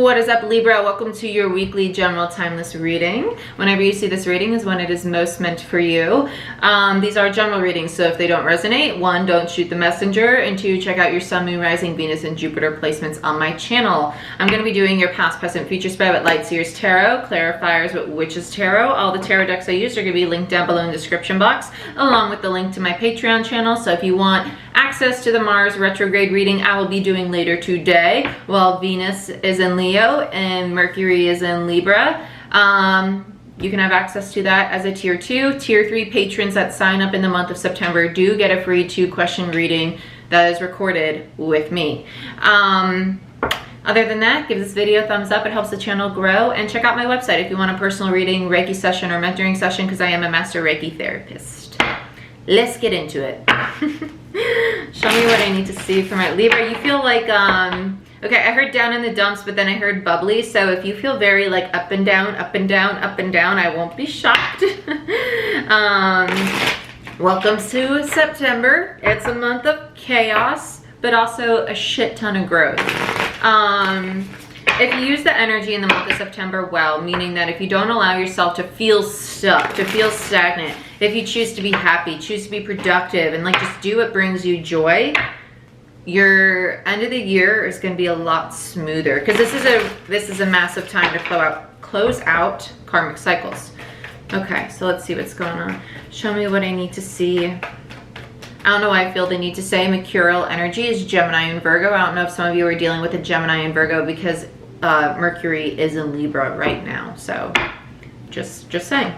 What is up, Libra? Welcome to your weekly general timeless reading. Whenever you see this reading is when it is most meant for you. These are general readings, so if they don't resonate, 1, don't shoot the messenger, and 2, check out your Sun, Moon, Rising, Venus, and Jupiter placements on my channel. I'm going to be doing your past, present, future spread with Light Seers Tarot, clarifiers with Witches Tarot. All the tarot decks I use are going to be linked down below in the description box, along with the link to my Patreon channel. So if you want access to the Mars retrograde reading I will be doing later today, while Venus is in Leo and Mercury is in Libra, you can have access to that as a tier 2. Tier 3 patrons that sign up in the month of September do get a free 2-question reading that is recorded with me. Other than that, give this video a thumbs up. It helps the channel grow. And check out my website if you want a personal reading, Reiki session, or mentoring session, because I am a master Reiki therapist. Let's get into it. Show me what I need to see for my Libra. You feel like, okay, I heard down in the dumps, but then I heard bubbly. So if you feel very like up and down, up and down, up and down, I won't be shocked. Welcome to September. It's a month of chaos, but also a shit ton of growth. If you use the energy in the month of September well, meaning that if you don't allow yourself to feel stuck, to feel stagnant, if you choose to be happy, choose to be productive, and like just do what brings you joy, your end of the year is going to be a lot smoother, because this is a massive time to close out karmic cycles. Okay, so let's see what's going on. Show me what I need to see. I don't know why I feel the need to say Mercurial energy is Gemini and Virgo. I don't know if some of you are dealing with a Gemini and Virgo, because Mercury is in Libra right now. So just saying.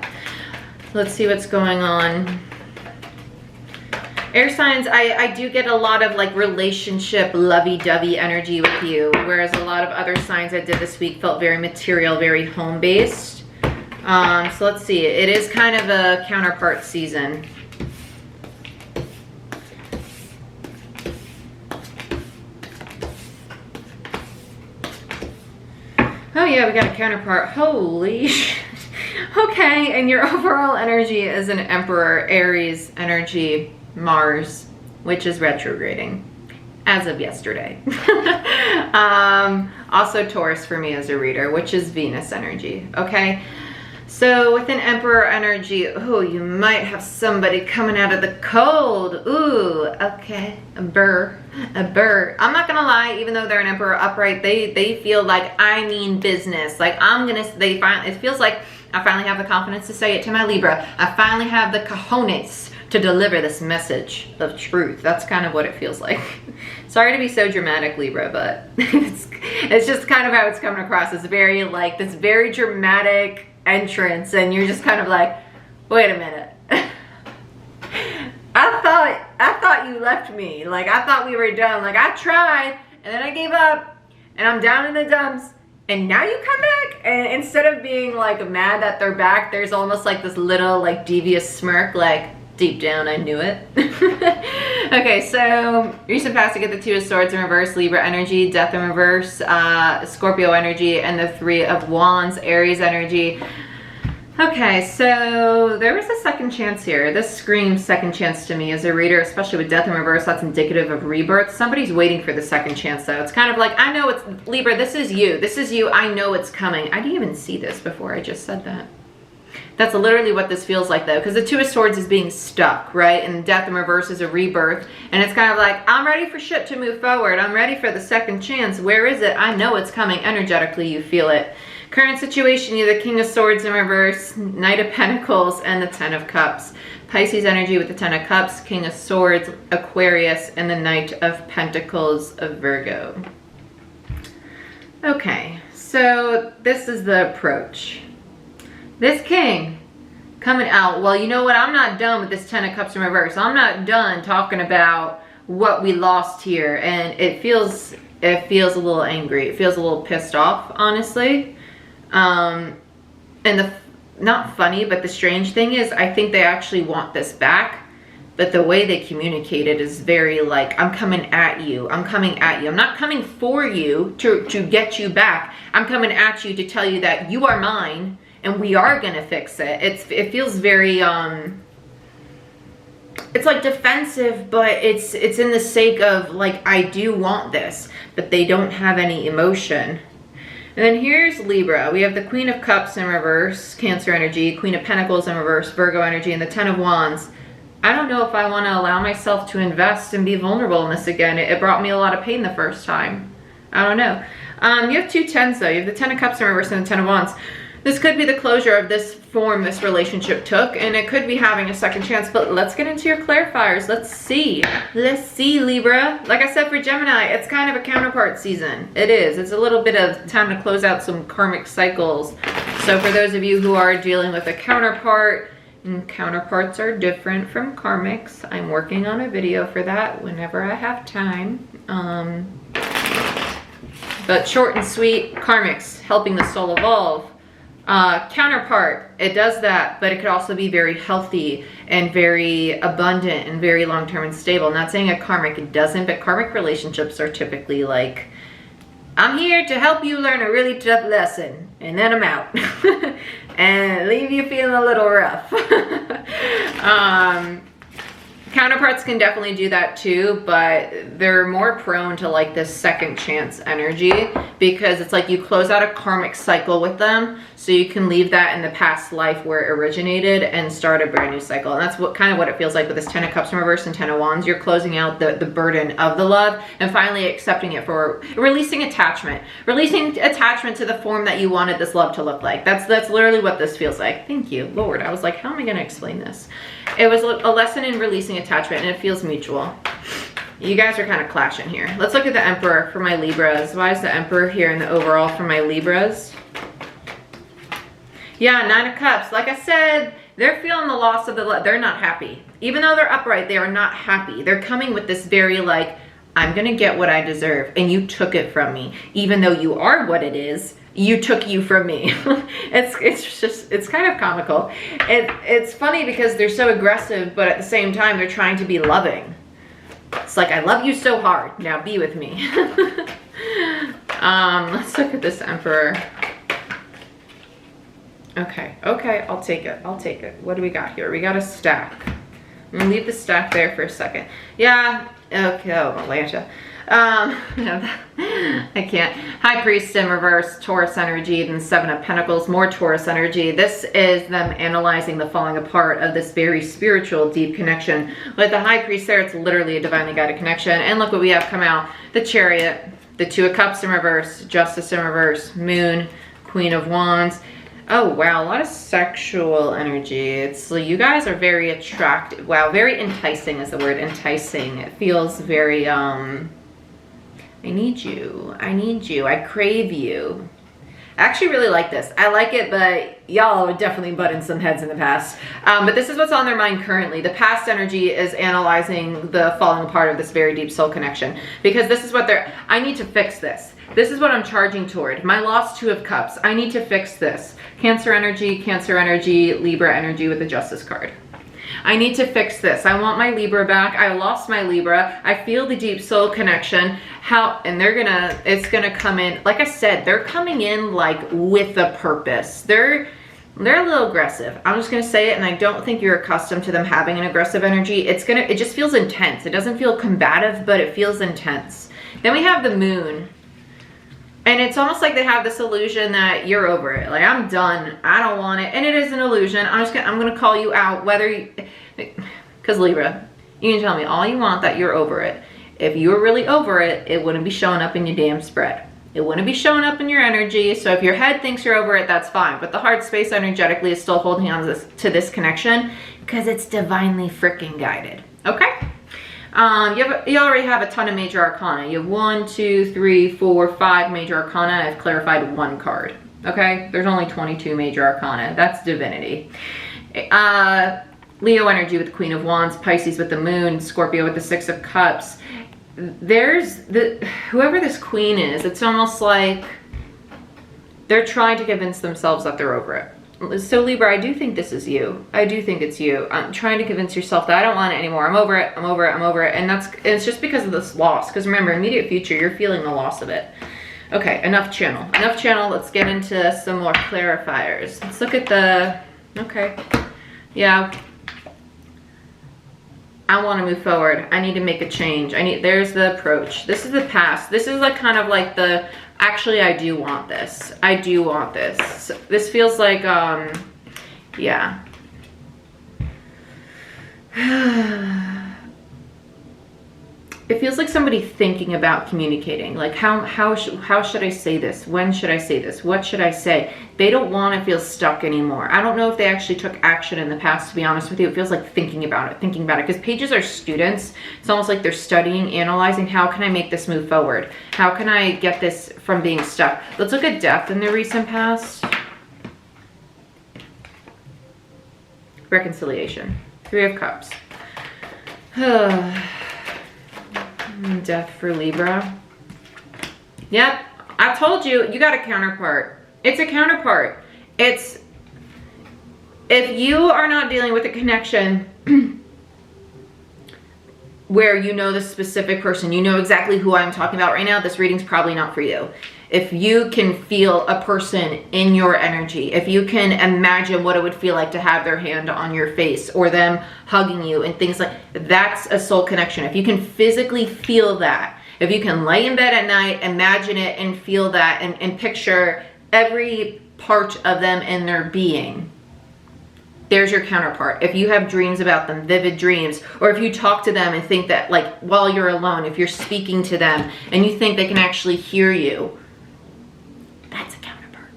Let's see what's going on. Air signs, I do get a lot of like relationship lovey-dovey energy with you, whereas a lot of other signs I did this week felt very material, very home-based. So let's see. It is kind of a counterpart season. Oh yeah, we got a counterpart. Holy shit. Okay, and your overall energy is an Emperor, Aries energy, Mars, which is retrograding as of yesterday. Also Taurus for me as a reader, which is Venus energy. Okay, so with an Emperor energy, oh, you might have somebody coming out of the cold. Ooh, okay, a burr. I'm not gonna lie, even though they're an Emperor upright, they feel like I mean business. Like it feels like I finally have the confidence to say it to my Libra. I finally have the cojones to deliver this message of truth. That's kind of what it feels like. Sorry to be so dramatic, Libra, but it's just kind of how it's coming across. It's very like this very dramatic entrance, and you're just kind of like, wait a minute. I thought you left me. Like, I thought we were done. Like, I tried, and then I gave up, and I'm down in the dumps, and now you come back? And instead of being like mad that they're back, there's almost like this little like devious smirk, like, deep down I knew it. Okay, so recent past, to get the 2 of Swords in reverse, Libra energy, Death in reverse, Scorpio energy, and the 3 of Wands, Aries energy. Okay, so there was a second chance here. This screams second chance to me as a reader, especially with Death in reverse. That's indicative of rebirth. Somebody's waiting for the second chance, though. It's kind of like, I know it's Libra, this is you. This is you. I know it's coming. I didn't even see this before I just said that. That's literally what this feels like, though, because the 2 of Swords is being stuck, right? And Death in reverse is a rebirth. And it's kind of like, I'm ready for shit to move forward. I'm ready for the second chance. Where is it? I know it's coming. Energetically, you feel it. Current situation, you have the King of Swords in reverse, Knight of Pentacles, and the 10 of Cups. Pisces energy with the 10 of Cups, King of Swords, Aquarius, and the Knight of Pentacles of Virgo. Okay, so this is the approach. This King coming out, well, you know what? I'm not done with this 10 of Cups in reverse. I'm not done talking about what we lost here. And it feels a little angry. It feels a little pissed off, honestly. And not funny, but the strange thing is, I think they actually want this back, but the way they communicate it is very like, I'm coming at you. I'm coming at you. I'm not coming for you to get you back. I'm coming at you to tell you that you are mine and we are gonna fix it. It feels very, it's like defensive, but it's in the sake of like, I do want this, but they don't have any emotion. And then here's Libra. We have the Queen of Cups in reverse, Cancer energy, Queen of Pentacles in reverse, Virgo energy, and the Ten of Wands. I don't know if I want to allow myself to invest and be vulnerable in this again. It brought me a lot of pain the first time. I don't know. You have 2 tens though. You have the Ten of Cups in reverse and the Ten of Wands. This could be the closure of this form this relationship took, and it could be having a second chance, but let's get into your clarifiers. Let's see. Let's see, Libra. Like I said for Gemini, it's kind of a counterpart season. It is. It's a little bit of time to close out some karmic cycles. So for those of you who are dealing with a counterpart, and counterparts are different from karmics. I'm working on a video for that whenever I have time. But short and sweet, karmics, helping the soul evolve. Counterpart, it does that, but it could also be very healthy and very abundant and very long-term and stable. Not saying a karmic it doesn't, but karmic relationships are typically like, I'm here to help you learn a really tough lesson, and then I'm out. And leave you feeling a little rough. Counterparts can definitely do that too, but they're more prone to like this second chance energy, because it's like you close out a karmic cycle with them, so you can leave that in the past life where it originated and start a brand new cycle. And that's what kind of what it feels like with this Ten of Cups in reverse and Ten of Wands. You're closing out the burden of the love and finally accepting it, for releasing attachment to the form that you wanted this love to look like. That's literally what this feels like. Thank you, Lord. I was like, how am I going to explain this? It was a lesson in releasing attachment, and it feels mutual. You guys are kind of clashing here. Let's look at the Emperor for my Libras. Why is the Emperor here in the overall for my Libras? Yeah, Nine of Cups. Like I said, they're feeling the loss of the love. They're not happy. Even though they're upright, they are not happy. They're coming with this very like, I'm going to get what I deserve, and you took it from me. Even though you are what it is, you took you from me. It's kind of comical. It's funny because they're so aggressive, but at the same time, they're trying to be loving. It's like, I love you so hard. Now be with me. Let's look at this Emperor. Okay, I'll take it. What do we got here? We got a stack. I'm gonna leave the stack there for a second. Yeah, okay, oh, Atlanta. I can't. High Priest in reverse, Taurus energy, then Seven of Pentacles, more Taurus energy. This is them analyzing the falling apart of this very spiritual, deep connection. With the High Priest there, it's literally a divinely guided connection. And look what we have come out. The Chariot, the Two of Cups in reverse, Justice in reverse, Moon, Queen of Wands. Oh, wow, a lot of sexual energy. It's like you guys are very attractive. Wow, very enticing is the word, enticing. It feels very, I need you, I crave you. I actually really like this. I like it, but y'all are definitely butting some heads in the past. But this is what's on their mind currently. The past energy is analyzing the falling apart of this very deep soul connection, because this is what I need to fix this. This is what I'm charging toward. My lost Two of Cups. I need to fix this. Cancer energy, Libra energy with the Justice card. I need to fix this. I want my Libra back. I lost my Libra. I feel the deep soul connection. And it's gonna come in, like I said, they're coming in like with a purpose. They're a little aggressive. I'm just gonna say it, and I don't think you're accustomed to them having an aggressive energy. It just feels intense. It doesn't feel combative, but it feels intense. Then we have the Moon. And it's almost like they have this illusion that you're over it. Like, I'm done. I don't want it. And it is an illusion. I'm gonna call you out, because Libra, you can tell me all you want that you're over it. If you were really over it, it wouldn't be showing up in your damn spread. It wouldn't be showing up in your energy. So if your head thinks you're over it, that's fine. But the heart space energetically is still holding on to this connection, because it's divinely freaking guided. Okay? You already have a ton of major arcana. You have 1, 2, 3, 4, 5 major arcana. I've clarified 1 card. Okay? There's only 22 major arcana. That's divinity. Leo energy with the Queen of Wands, Pisces with the Moon, Scorpio with the Six of Cups. Whoever this queen is, it's almost like they're trying to convince themselves that they're over it. So Libra, I do think this is you. I do think it's you. I'm trying to convince yourself that I don't want it anymore. I'm over it. And it's just because of this loss. Because remember, immediate future, you're feeling the loss of it. Okay, enough channel. Let's get into some more clarifiers. Let's look at okay. Yeah. I want to move forward. I need to make a change. There's the approach. This is the past. This is like kind of like the, actually, I do want this. I do want this. This feels like, yeah. It feels like somebody thinking about communicating. Like how should I say this? When should I say this? What should I say? They don't want to feel stuck anymore. I don't know if they actually took action in the past, to be honest with you. It feels like thinking about it. Because pages are students. It's almost like they're studying, analyzing. How can I make this move forward? How can I get this from being stuck? Let's look at death in the recent past. Reconciliation. 3 of Cups. Death for Libra. Yep, I told you, you got a counterpart. It's a counterpart. It's, if you are not dealing with a connection where you know the specific person, you know exactly who I'm talking about right now, this reading's probably not for you. If you can feel a person in your energy, if you can imagine what it would feel like to have their hand on your face or them hugging you and things like that's a soul connection. If you can physically feel that, if you can lay in bed at night, imagine it and feel that and picture every part of them in their being, there's your counterpart. If you have dreams about them, vivid dreams, or if you talk to them and think that, like, while you're alone, if you're speaking to them and you think they can actually hear you, that's a counterpart.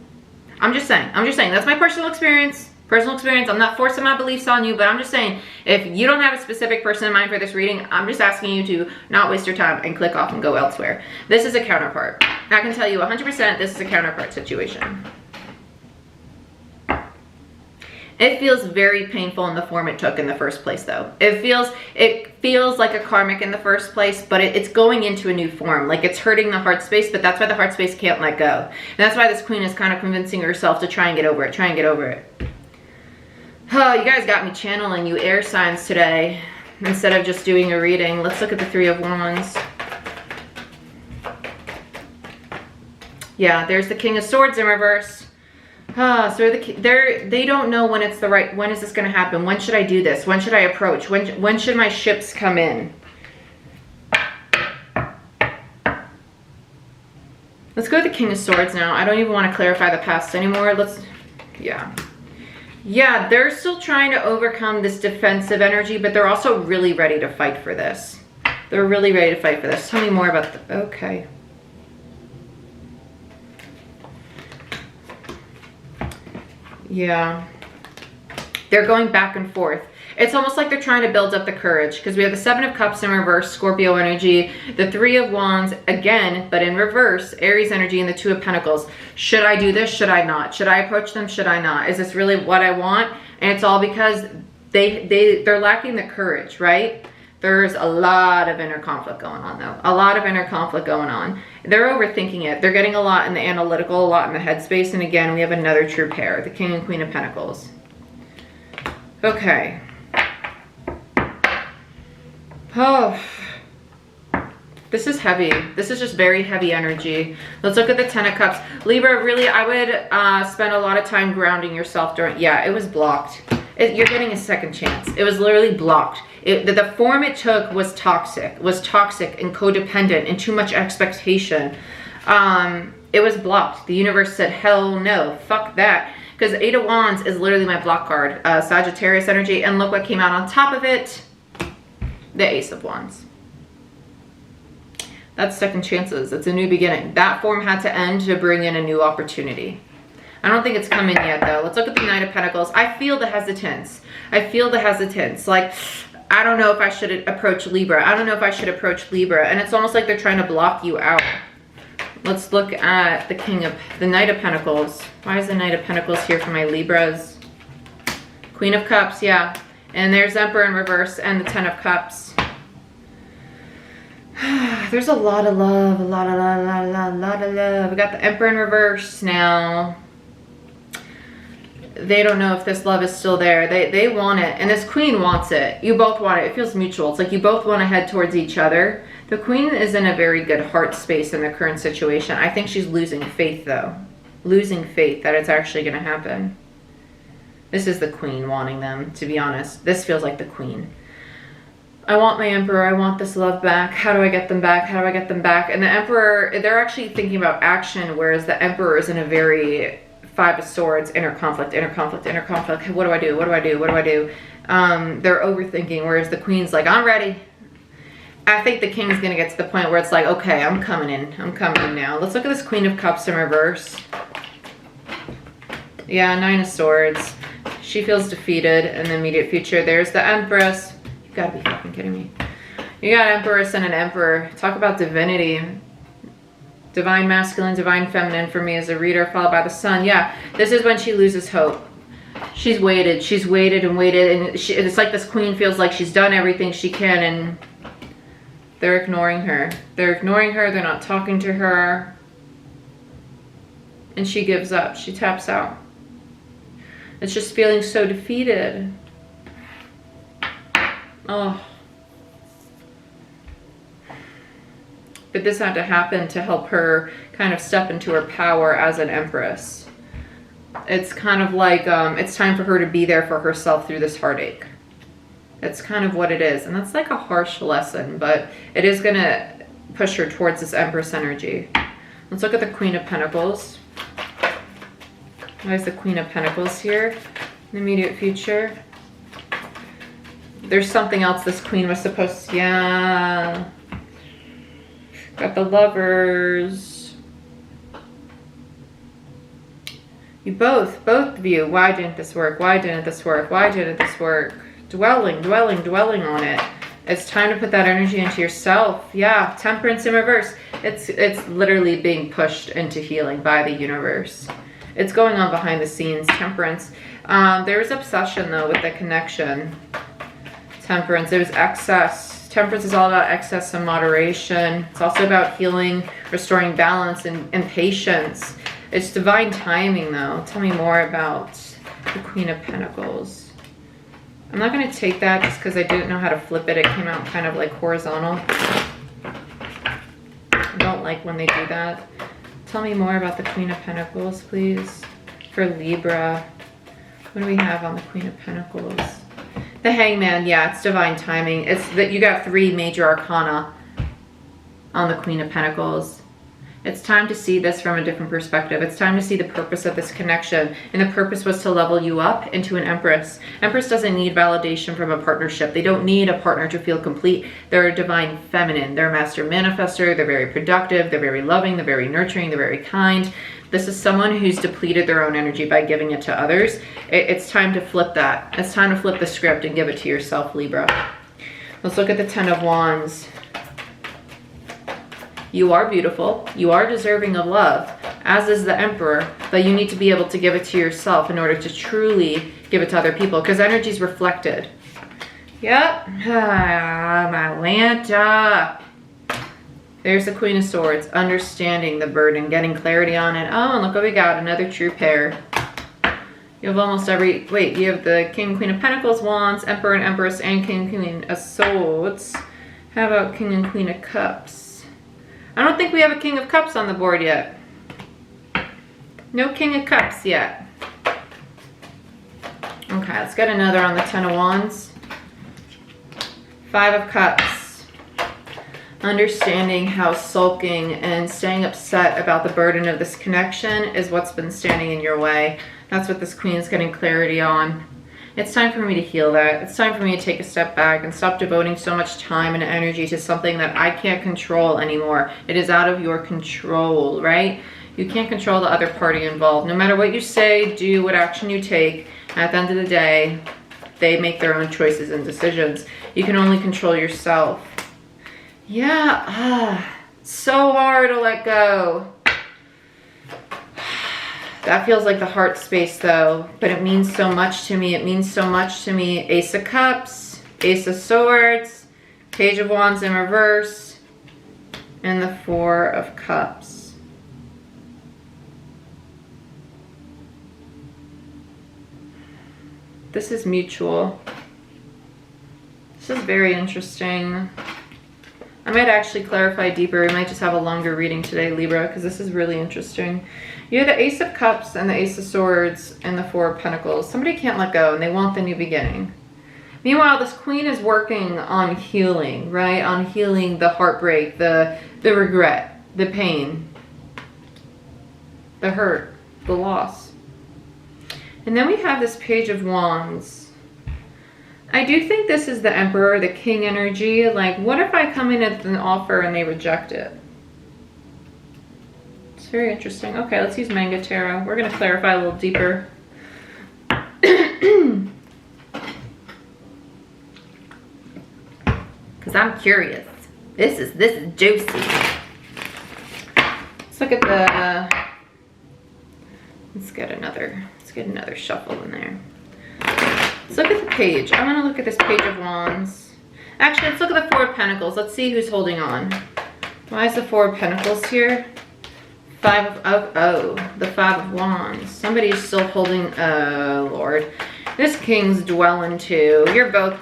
I'm just saying, that's my personal experience. I'm not forcing my beliefs on you, but I'm just saying, if you don't have a specific person in mind for this reading, I'm just asking you to not waste your time and click off and go elsewhere. This is a counterpart. I can tell you 100% this is a counterpart situation. It feels very painful in the form it took in the first place, though. It feels like a karmic in the first place, but it's going into a new form. Like, it's hurting the heart space, but that's why the heart space can't let go. And that's why this queen is kind of convincing herself to try and get over it. Oh, you guys got me channeling you air signs today instead of just doing a reading. Let's look at the 3 of Wands. Yeah, there's the King of Swords in reverse. So they don't know when it's when is this going to happen? When should I do this? When should I approach? When should my ships come in? Let's go to the King of Swords now. I don't even want to clarify the past anymore. Yeah, they're still trying to overcome this defensive energy, but they're also really ready to fight for this. Tell me more about okay. Yeah, they're going back and forth. It's almost like they're trying to build up the courage, because we have the 7 of Cups in reverse, Scorpio energy, the 3 of Wands again, but in reverse, Aries energy, and the 2 of Pentacles. Should I do this? Should I not? Should I approach them? Should I not? Is this really what I want? And it's all because they're lacking the courage, right? There's a lot of inner conflict going on, though. They're overthinking it. They're getting a lot in the analytical, a lot in the headspace. And again, we have another true pair, the King and Queen of Pentacles. Okay. Oh, this is heavy. This is just very heavy energy. Let's look at the 10 of Cups. Libra, really, I would spend a lot of time grounding yourself during, yeah, it was blocked. You're getting a second chance. It was literally blocked. The form it took was toxic and codependent and too much expectation. It was blocked. The universe said, hell no, fuck that. Because 8 of Wands is literally my block card, Sagittarius energy. And look what came out on top of it, the Ace of Wands. That's second chances. It's a new beginning. That form had to end to bring in a new opportunity. I don't think it's coming yet, though. Let's look at the Knight of Pentacles. I feel the hesitance. Like, I don't know if I should approach Libra. And it's almost like they're trying to block you out. Let's look at the Knight of Pentacles. Why is the Knight of Pentacles here for my Libras? Queen of Cups, yeah. And there's Emperor in reverse and the 10 of Cups. There's a lot of love, a lot of love. We got the Emperor in reverse now. They don't know if this love is still there. They want it, and this Queen wants it. You both want it. It feels mutual. It's like you both want to head towards each other. The Queen is in a very good heart space in the current situation. I think she's losing faith, though. Losing faith that it's actually going to happen. This is the Queen wanting them, to be honest. This feels like the Queen. I want my Emperor. I want this love back. How do I get them back? How do I get them back? And the Emperor, they're actually thinking about action, whereas the Emperor is in a very Five of Swords, inner conflict, inner conflict, inner conflict. What do I do? What do I do? What do I do? They're overthinking, whereas the Queen's like, I'm ready. I think the King's going to get to the point where it's like, okay, I'm coming in. I'm coming in now. Let's look at this Queen of Cups in reverse. Yeah, Nine of Swords. She feels defeated in the immediate future. There's the Empress. You've got to be fucking kidding me. You got Empress and an Emperor. Talk about divinity. Divine masculine, divine feminine for me as a reader, followed by the Sun. Yeah, this is when she loses hope. She's waited and waited, and it's like this Queen feels like she's done everything she can, and they're ignoring her. They're ignoring her. They're not talking to her. And she gives up. She taps out. It's just feeling so defeated. Oh. But this had to happen to help her kind of step into her power as an Empress. It's kind of like it's time for her to be there for herself through this heartache. That's kind of what it is. And that's like a harsh lesson, but it is going to push her towards this Empress energy. Let's look at the Queen of Pentacles. Why is the Queen of Pentacles here in the immediate future? There's something else this Queen was supposed to... Yeah. Got the Lovers. You both of you. Why didn't this work? Why didn't this work? Why didn't this work? Dwelling on it. It's time to put that energy into yourself. Yeah, Temperance in reverse. It's literally being pushed into healing by the universe. It's going on behind the scenes. Temperance. There's obsession though with the connection. Temperance. There's excess. Temperance is all about excess and moderation. It's also about healing, restoring balance, and patience. It's divine timing, though. Tell me more about the Queen of Pentacles. I'm not going to take that just because I didn't know how to flip it. It came out kind of like horizontal. I don't like when they do that. Tell me more about the Queen of Pentacles, please. For Libra. What do we have on the Queen of Pentacles? The Hangman, yeah, it's divine timing. It's that you got 3 major arcana on the Queen of Pentacles. It's time to see this from a different perspective. It's time to see the purpose of this connection. And the purpose was to level you up into an Empress. Empress doesn't need validation from a partnership. They don't need a partner to feel complete. They're a divine feminine. They're a master manifester. They're very productive. They're very loving. They're very nurturing. They're very kind. This is someone who's depleted their own energy by giving it to others. It's time to flip that. It's time to flip the script and give it to yourself, Libra. Let's look at the Ten of Wands. You are beautiful. You are deserving of love, as is the Emperor, but you need to be able to give it to yourself in order to truly give it to other people, because energy is reflected. Yep. My Atlanta. There's the Queen of Swords, understanding the burden, getting clarity on it. Oh, and look what we got, another true pair. You have almost every, wait, you have the King and Queen of Pentacles, Wands, Emperor and Empress, and King and Queen of Swords. How about King and Queen of Cups? I don't think we have a King of Cups on the board yet. No King of Cups yet. Okay, let's get another on the Ten of Wands. Five of Cups. Understanding how sulking and staying upset about the burden of this connection is what's been standing in your way. That's what this Queen's getting clarity on. It's time for me to heal that. It's time for me to take a step back and stop devoting so much time and energy to something that I can't control anymore. It is out of your control, right? You can't control the other party involved. No matter what you say, do, what action you take, at the end of the day, they make their own choices and decisions. You can only control yourself. Yeah, so hard to let go. That feels like the heart space though, but it means so much to me. It means so much to me. Ace of Cups, Ace of Swords, Page of Wands in reverse, and the Four of Cups. This is mutual. This is very interesting. I might actually clarify deeper. We might just have a longer reading today, Libra, because this is really interesting. You have the Ace of Cups and the Ace of Swords and the Four of Pentacles. Somebody can't let go and they want the new beginning. Meanwhile, this queen is working on healing, right? On healing the heartbreak, the regret, the pain, the hurt, the loss. And then we have this Page of Wands. I do think this is the Emperor, the King energy. Like, what if I come in with an offer and they reject it? It's very interesting. Okay, let's use Manga Tarot. We're going to clarify a little deeper. Because I'm curious. This is juicy. Let's look at the... Let's get another shuffle in there. Let's look at the page. I want to look at this Page of Wands. Actually, let's look at the Four of Pentacles. Let's see who's holding on. Why is the Four of Pentacles here? The Five of Wands. Somebody's still holding, oh Lord. This King's dwelling too. You're both...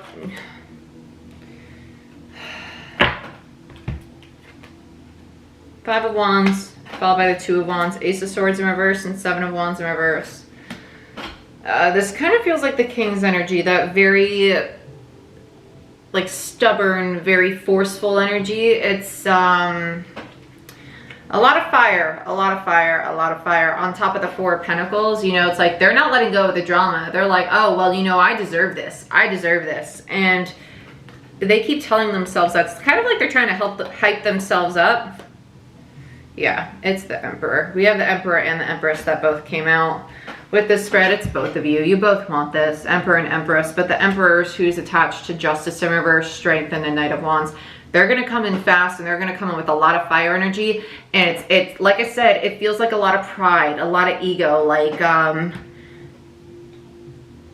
Five of Wands, followed by the Two of Wands, Ace of Swords in reverse, and Seven of Wands in reverse. This kind of feels like the King's energy, that very, like, stubborn, very forceful energy. It's, a lot of fire, on top of the Four of Pentacles. You know, it's like they're not letting go of the drama. They're like, oh, well, you know, I deserve this. And they keep telling themselves that. It's kind of like they're trying to hype themselves up. Yeah, it's the Emperor. We have the Emperor and the Empress that both came out. With this spread, it's both of you. You both want this, Emperor and Empress. But the Emperor's who's attached to Justice in reverse, Strength, and the Knight of Wands. They're going to come in fast, and they're going to come in with a lot of fire energy. And it's like I said, it feels like a lot of pride, a lot of ego. Like,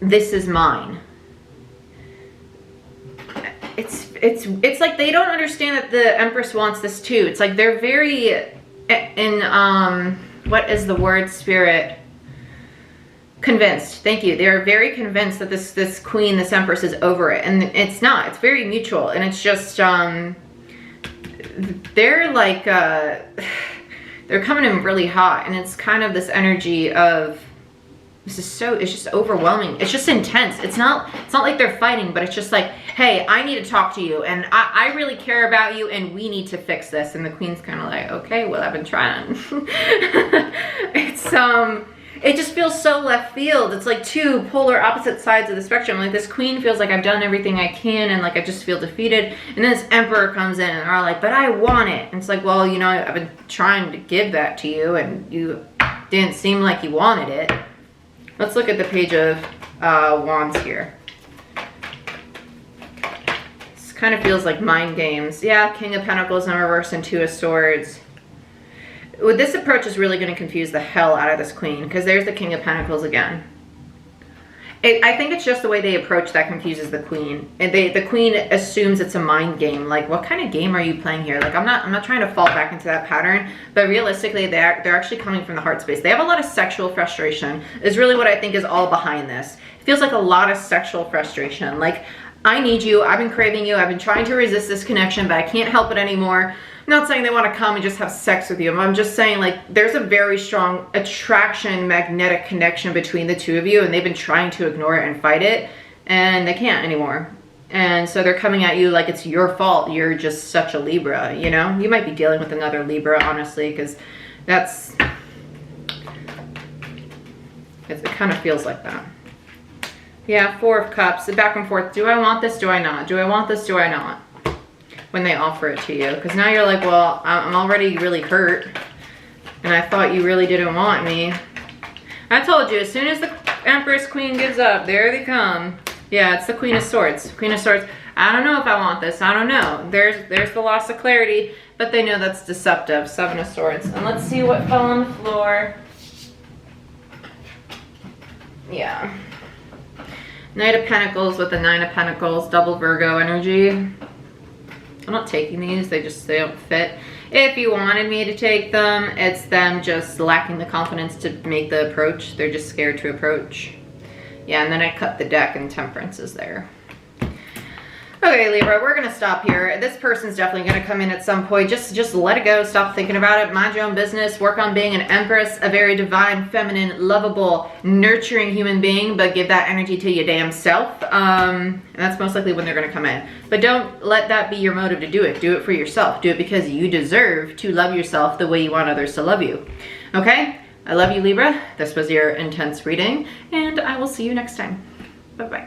this is mine. It's like they don't understand that the Empress wants this too. It's like they're very... what is the word, Spirit? Convinced. Thank you. They're very convinced that this queen, this Empress, is over it, and it's not. It's very mutual, and it's just they're like they're coming in really hot, and it's kind of this energy of it's just overwhelming. It's just intense. It's not like they're fighting, but it's just like, hey, I need to talk to you, and I really care about you, and we need to fix this. And the Queen's kind of like, okay, well, I've been trying. It just feels so left field. It's like two polar opposite sides of the spectrum. Like, this Queen feels like I've done everything I can, and like I just feel defeated. And then this Emperor comes in, and they're like, but I want it. And it's like, well, you know, I've been trying to give that to you, and you didn't seem like you wanted it. Let's look at the Page of Wands here. This kind of feels like mind games. Yeah, King of Pentacles in reverse and Two of Swords. Well, this approach is really going to confuse the hell out of this Queen, because there's the King of Pentacles again. I think it's just the way they approach that confuses the Queen. And the Queen assumes it's a mind game. Like, what kind of game are you playing here? Like, I'm not trying to fall back into that pattern, but realistically, they're actually coming from the heart space. They have a lot of sexual frustration, is really what I think is all behind this. It feels like a lot of sexual frustration. Like, I need you, I've been craving you, I've been trying to resist this connection, but I can't help it anymore. I'm not saying they want to come and just have sex with you. I'm just saying, like, there's a very strong attraction, magnetic connection between the two of you, and they've been trying to ignore it and fight it, and they can't anymore. And so they're coming at you like it's your fault. You're just such a Libra, you know? You might be dealing with another Libra, honestly, because it kind of feels like that. Yeah, Four of Cups, the back and forth. Do I want this? Do I not? Do I want this? Do I not? When they offer it to you, because now you're like, well, I'm already really hurt, and I thought you really didn't want me. I told you, as soon as the Empress Queen gives up, there they come. Yeah, it's the Queen of Swords. Queen of Swords. I don't know if I want this. I don't know. There's the loss of clarity, but they know that's deceptive. Seven of Swords. And let's see what fell on the floor. Yeah. Knight of Pentacles with the Nine of Pentacles, double Virgo energy. I'm not taking these, they don't fit. If you wanted me to take them, it's them just lacking the confidence to make the approach. They're just scared to approach. Yeah, and then I cut the deck and Temperance is there. Okay, Libra, we're gonna stop here. This person's definitely gonna come in at some point. Just let it go. Stop thinking about it. Mind your own business. Work on being an empress, a very divine, feminine, lovable, nurturing human being, but give that energy to your damn self. And that's most likely when they're gonna come in. But don't let that be your motive to do it. Do it for yourself. Do it because you deserve to love yourself the way you want others to love you. Okay? I love you, Libra. This was your intense reading, and I will see you next time. Bye-bye.